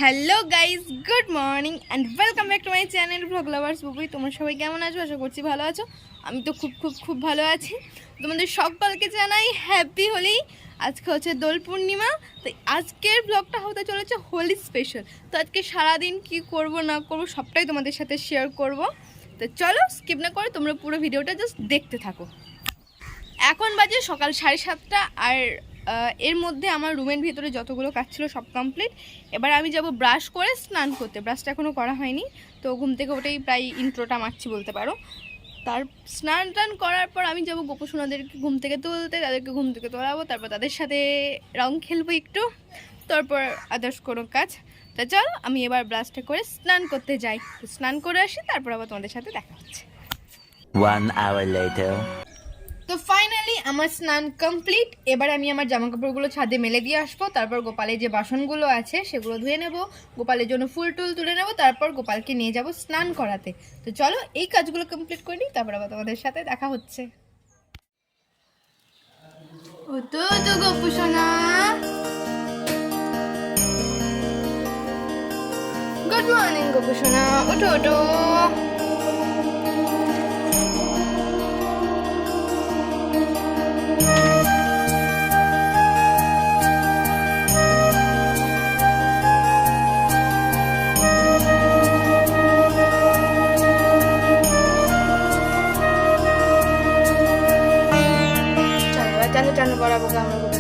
Hello guys, good morning and welcome back to my channel blog lovers Bubui. তোমরা সবাই কেমন আছো? আশা করছি ভালো আছো। আমি তো খুব খুব খুব ভালো আছি। তোমাদের সকলকে জানাই হ্যাপি হোলি। আজকে হচ্ছে দোল পূর্ণিমা, তো আজকের ব্লগটা হতে চলেছে হোলি স্পেশাল। তো আজকে সারাদিন কি করব না করব সবটাই তোমাদের সাথে শেয়ার করব। তো চলো স্কিপ না করে তোমরা পুরো ভিডিওটা জাস্ট দেখতে থাকো। এখন বাজে সকাল 7:30, আর এর মধ্যে আমার রুমের ভিতরে যতগুলো কাজ ছিল সব কমপ্লিট। এবার আমি যাব ব্রাশ করে স্নান করতে। ব্রাশটা এখনও করা হয়নি, তো ঘুম থেকে ওটাই প্রায় ইন্ট্রোটা মারছি বলতে পারো। তার স্নান টান করার পর আমি যাব গোপসোনাদেরকে ঘুম থেকে তুলতে, তাদেরকে ঘুম থেকে তোলাবো, তারপর তাদের সাথে রং খেলবো একটু, তারপর আদার্স কোনো কাজ। তা চলো আমি এবার ব্রাশটা করে স্নান করতে যাই, স্নান করে আসি, তারপর আবার তোমাদের সাথে দেখা হচ্ছে। 1 hour later. তো ফাইনালি আমার স্নান কমপ্লিট। এবার আমি আমার জামা কাপড়গুলো ছাদে মেলে দিয়ে আসবো, তারপর গোপালের যে বাসনগুলো আছে সেগুলো ধুয়ে নেব, গোপালের জন্য ফুল টুল তুলে নেব, তারপর গোপালকে নিয়ে যাব স্নান করাতে। তো চলো এই কাজগুলো কমপ্লিট করে নিই, তারপর আবার তোমাদের সাথে দেখা হচ্ছে। ও তো গপু সোনা, গুড মর্নিং গপু সোনা, ওঠো ওঠো। টানো টানো করাবো আমরা।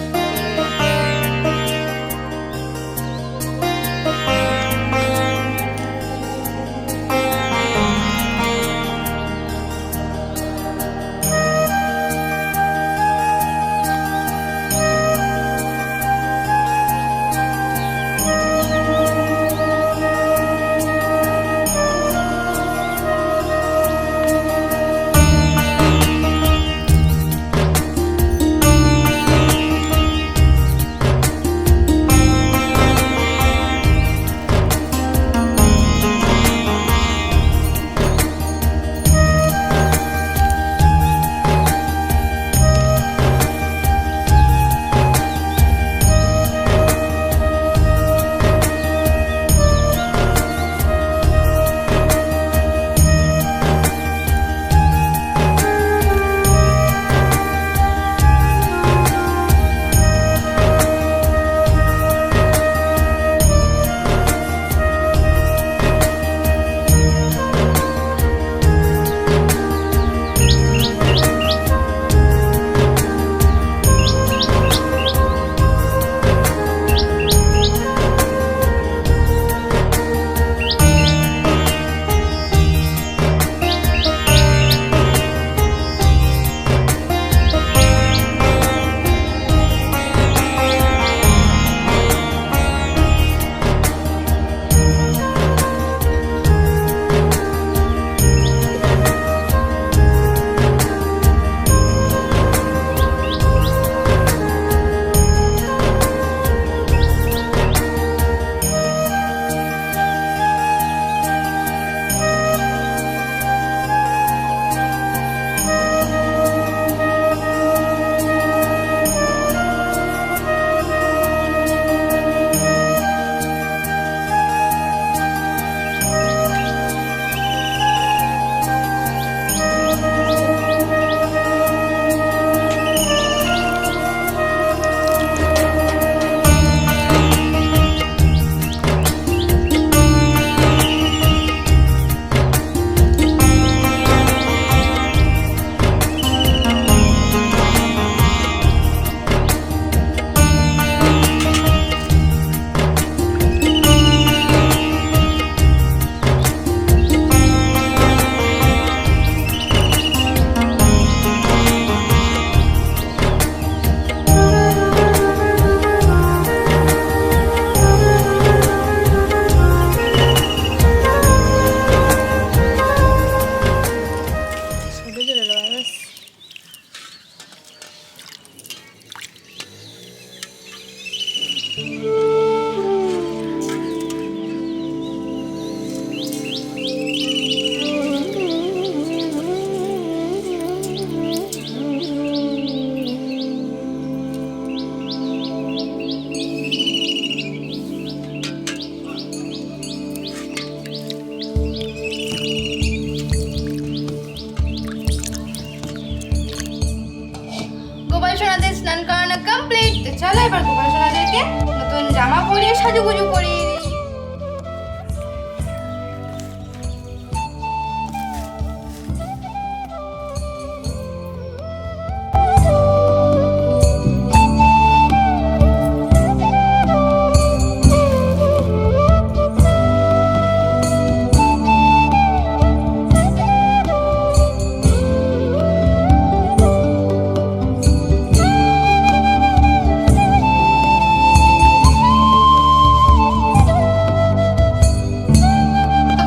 গোপালকে নতুন জামা পরিয়ে সাজুগুজু করিয়ে দিই।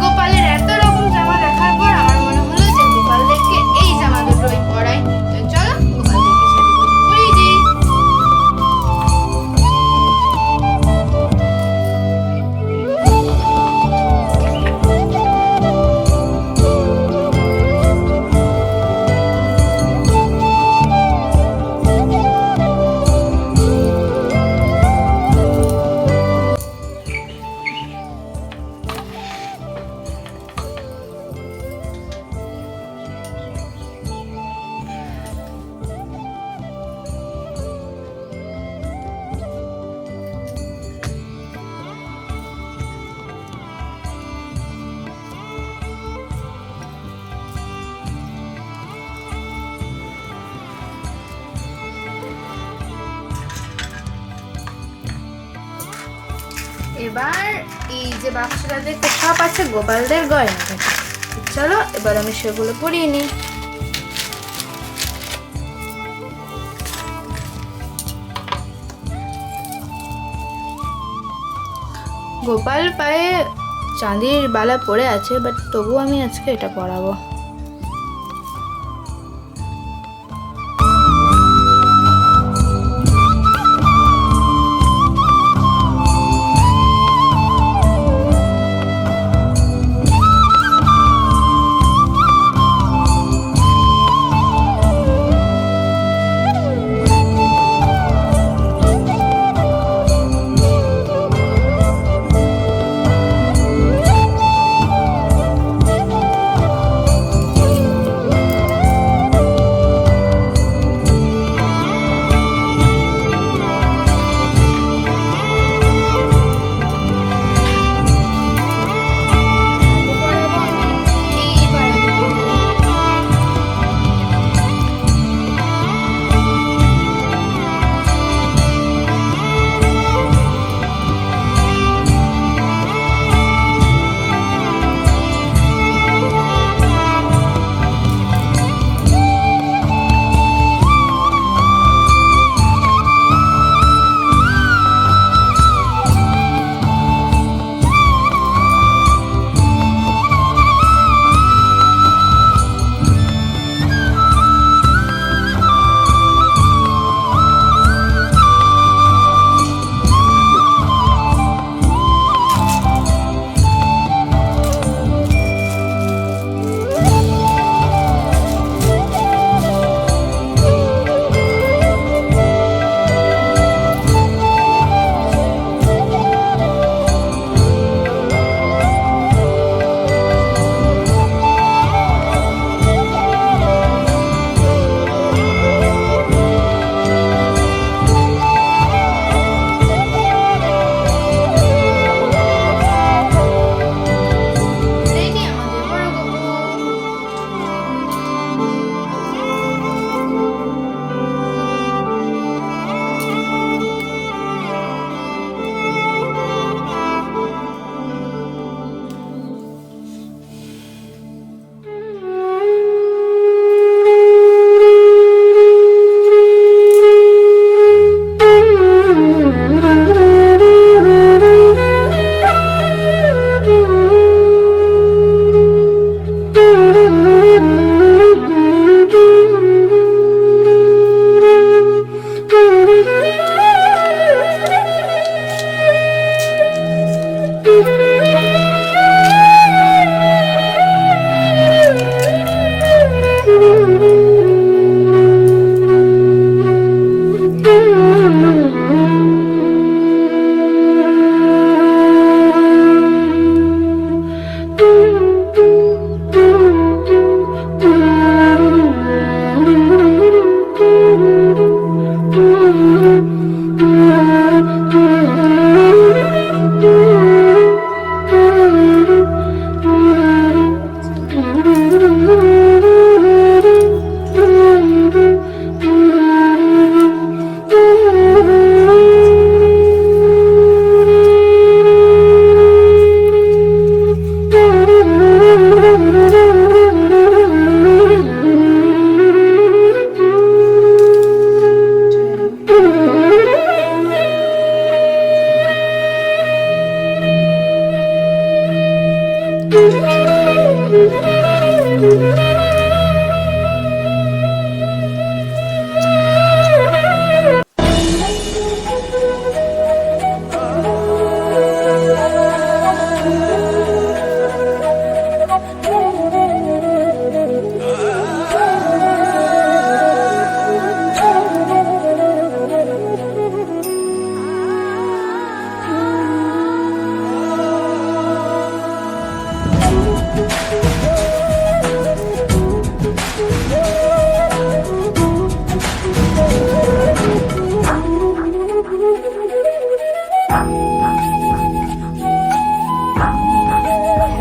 গোপালের এত রকম জামা দেখার পর আমার মনে হলো যে গোপালদেরকে এই জামা দুটোই পরাই। তো চলো গোপালদেরকে সাজুগুজু করিয়ে দিই। এবার এই যে বাক্সটাতে সব আছে গোপালদের গয়না। চলো এবার আমি সেগুলো পরিয়ে নিই। গোপাল পায়ে চাঁদির বালা পরে আছে, বাট তবু আমি আজকে এটা পরাবো।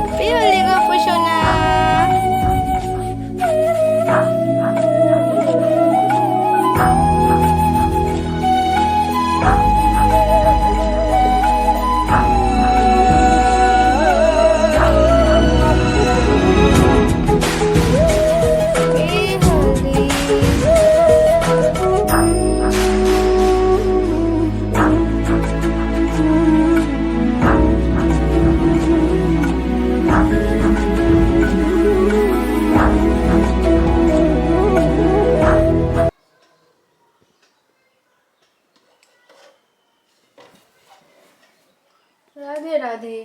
হ্যাপি হোলি গপু সোনা। রাধে রাধে।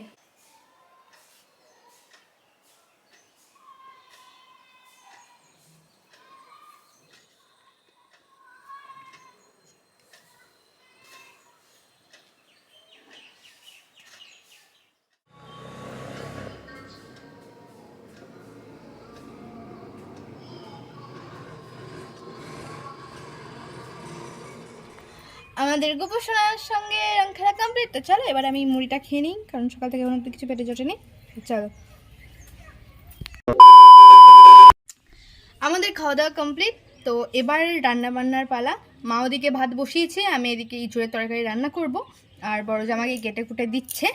আমাদের গোপসোনার সঙ্গে রং খেলা কমপ্লিট। তো চলো এবার আমি মুড়িটা খেয়ে নিই, কারণ সকাল থেকে কোনো কিছু পেটে জোটেনি। চলো, আমাদের খাওয়া দাওয়া কমপ্লিট। তো এবার রান্না বান্নার পালা। মা ওদিকে ভাত বসিয়েছে, আমি এদিকে ইঁচড়ের তরকারি রান্না করব, আর বড় জামাকে কেটে কুটে দিচ্ছে।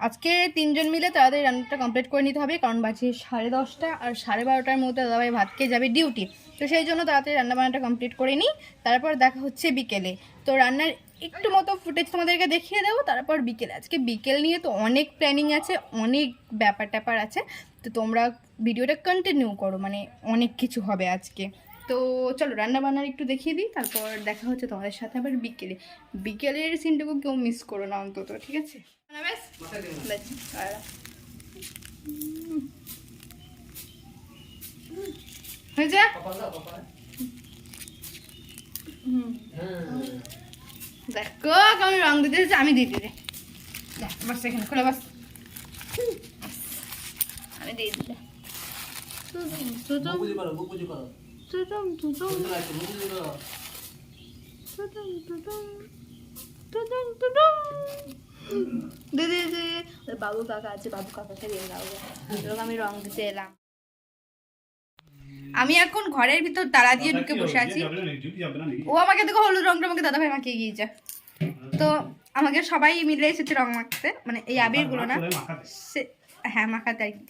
আজকে তিনজন মিলে তাড়াতাড়ি রান্নাটা কমপ্লিট করে নিতে হবে, কারণ বাজে 10:30, আর 12:30টার মধ্যে দাদাভাই ভাত খেয়ে যাবে ডিউটি। তো সেই জন্য তাড়াতাড়ি রান্নাবান্নাটা কমপ্লিট করে নিই, তারপর দেখা হচ্ছে বিকেলে। তো রান্নার একটু মতো ফুটেজ তোমাদেরকে দেখিয়ে দেবো, তারপর বিকেলে। আজকে বিকেল নিয়ে তো অনেক প্ল্যানিং আছে, অনেক ব্যাপার ট্যাপার আছে। তো তোমরা ভিডিওটা কন্টিনিউ করো, মানে অনেক কিছু হবে আজকে। তো চলো রান্না বান্নার একটু দেখিয়ে দিই, তারপর দেখা হচ্ছে তোমাদের সাথে আবার বিকেলে। বিকেলের সিনটুকু কেউ মিস করো না অন্তত, ঠিক আছে? হয়েছে? দেখো আমি রং দিতে এসেছি, আমি দিয়ে দিলে বাস এখানে খোলা বাস, আমি দিয়ে দিলে। বাবু কাকা আছে, বাবু কাকাকে দিয়ে দাও। আমি রং দিতে এলাম। আমি এখন ঘরের ভিতর তালা দিয়ে ঢুকে বসে আছি। ও আমাকে দেখো হলুদ রংটা আমাকে দাদাভাই মাখিয়ে গিয়েছে। তো আমাকে সবাই মিলে এসেছে রং মাখতে, মানে এই আবিরগুলো না, হ্যাঁ মাখাতে আর কি,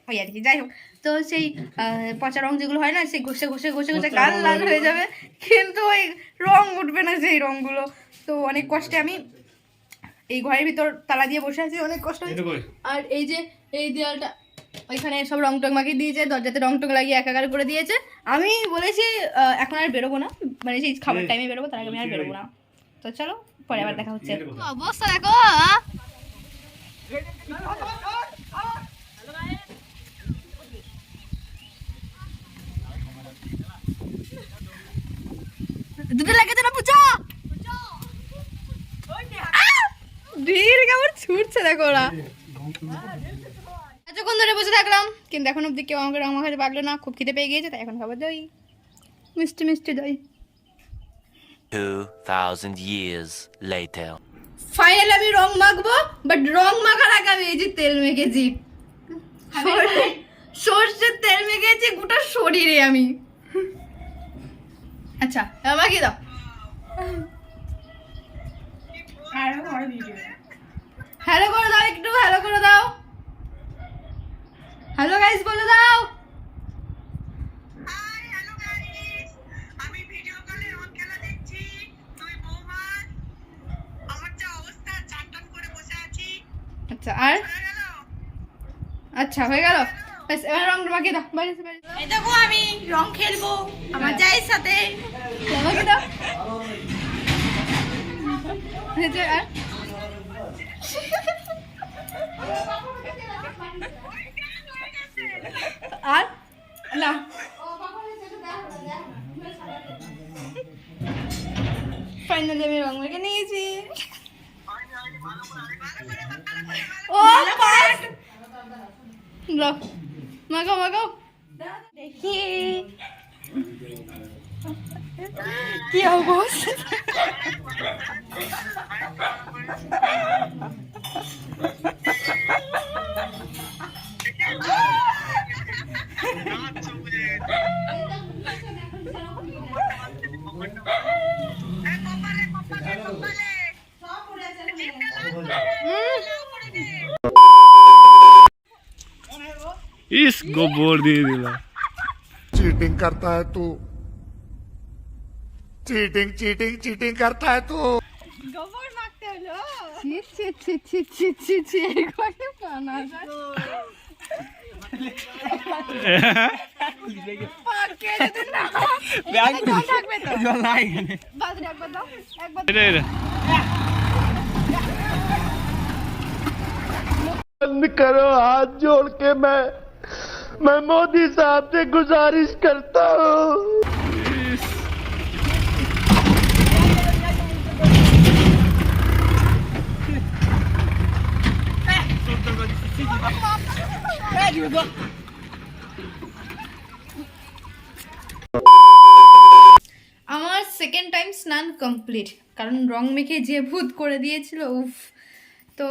ওই আর কি। যাই হোক, তো সেই পচা রং যেগুলো হয় না, সেই ঘষে ঘষে ঘষে ঘষে লাল লাল হয়ে যাবে, কিন্তু ওই রং উঠবে না সেই রংগুলো। তো অনেক কষ্টে আমি এই ঘরের ভিতর তালা দিয়ে বসে আছি, অনেক কষ্ট। আর এই যে এই দেয়ালটা, ওইখানে সব রং টং মাখিয়ে দিয়েছে, দরজাতে রং টং লাগিয়ে একাকার করে দিয়েছে। আমি বলেছি এখন আর বেরোবো না, মানে সেই খাবার টাইমে বেরোবো, তার আগে আমি আর বেরোবো না। তো চলো পরে আবার দেখা হচ্ছে। অবস্থা দেখো, দুটো লেগেছে না পুচো, ধীর কেমন ছুটছে দেখো ওরা। এতক্ষণ ধরে বসে থাকলাম, কিন্তু এখন অব্দি কেউ আমাকে রং মাখাতে পারলো না। খুব খিদে পেয়ে গিয়েছে, তাই এখন খাবার দই, মিষ্টি মিষ্টি দই। 2000 years later. ফাইনালি আমি রং মাখবো, বাট রং মাখার আগে আমি এই যে তেল মেখেছি, সর্ষের তেল মেখেছি গোটা শরীরে আমি। আচ্ছা মাখিয়ে দাও। হ্যালো করে দাও, একটু হ্যালো করে দাও। হ্যালো গাইস বলে দাও। আচ্ছা আর আচ্ছা হয়ে গেল, ব্যাস এবার রং মাখিয়ে দাও। এই দেখো আমি রং খেলবো আমার জায়ের সাথে। মাখিয়ে দাও। হয়েছে আর না ফাইনালি আমি রং মেখে নিয়েছি। ও পাস মাখাও মাখাও দেখি কি অবস্থা। इसको बोल दिए दिला। चीटिंग करता है तू, चीटिंग चीटिंग चीटिंग करता है तू। গোবর মাখতে হলো। ছি ছি ছি ছি ছি ছি ছি এখানে পানা যায় পাকে যদি না জল থাকবে তো জল নাই এখানে বাদ একবার দাও একবার बंद करो हाथ जोड़ के मैं मोदी साहब से गुजारिश करता हूँ। আমার সেকেন্ড টাইম স্নান কমপ্লিট, কারণ রং মেখে যে ভূত করে দিয়েছিল উফ। তো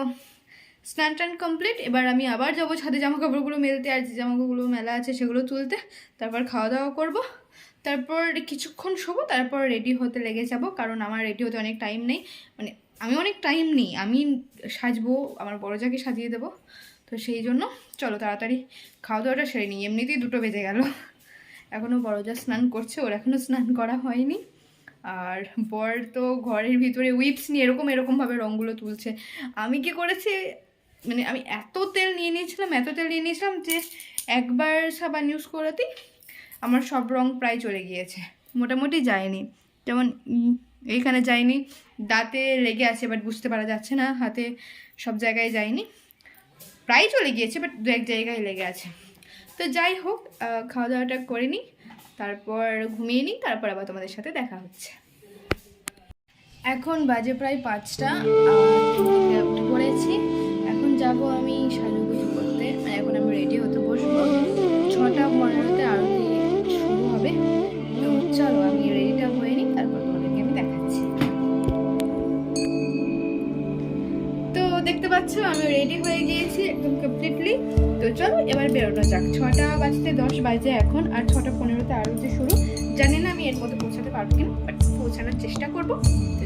স্নান টান কমপ্লিট, এবার আমি আবার যাবো ছাদে জামা কাপড়গুলো মেলতে, আর যে জামা কাপড়গুলো মেলা আছে সেগুলো তুলতে, তারপর খাওয়া দাওয়া করবো, তারপর কিছুক্ষণ শোবো, তারপর রেডি হতে লেগে যাব, কারণ আমার রেডি হতে অনেক টাইম নেই, মানে আমি অনেক টাইম নিই, আমি সাজবো, আমার বড়জাকে সাজিয়ে দেবো, তো সেই জন্য চলো তাড়াতাড়ি খাওয়া দাওয়াটা সেরে নিই। এমনিতেই 2টো বেজে গেল, এখনও বড়জা স্নান করছে, ওর এখনও স্নান করা হয়নি, আর বর তো ঘরের ভিতরে উইপস নিয়ে এরকমভাবে রঙগুলো তুলছে। আমি কি করেছি, মানে আমি এত তেল নিয়ে নিয়েছিলাম যে একবার সাবান ইউজ করাতেই আমার সব রং প্রায় চলে গিয়েছে, মোটামুটি যায়নি, যেমন এইখানে যায়নি, দাঁতে লেগে আছে বাট বুঝতে পারা যাচ্ছে না, হাতে সব জায়গায় যায়নি, প্রায় চলে গিয়েছে বাট 2-1 জায়গায় লেগে আছে। তো যাই হোক, খাওয়া দাওয়াটা করে নিই, তারপর ঘুমিয়ে নিই, তারপর আবার তোমাদের সাথে দেখা হচ্ছে। এখন বাজে প্রায় 5টা, উঠে পড়েছি, এখন যাব আমি সাজুগুজু করতে, মানে এখন আমি রেডি হতে বসবো, 6:15-তে আরতি শুরু হবে। তো চলো আমি রেডিটা হয়ে নিই, তারপর তোমাদেরকে আমি দেখাচ্ছি। তো দেখতে পাচ্ছ আমি রেডি হয়ে গিয়েছি একদম কমপ্লিটলি। তো চলো এবার বেরোনো যাক, 6:10 বাজে এখন, আর 6:15-তে আরতি শুরু। জানি না আমি এর মধ্যে পৌঁছাতে পারবো কিনা, বাট পৌঁছানোর চেষ্টা করবো। তো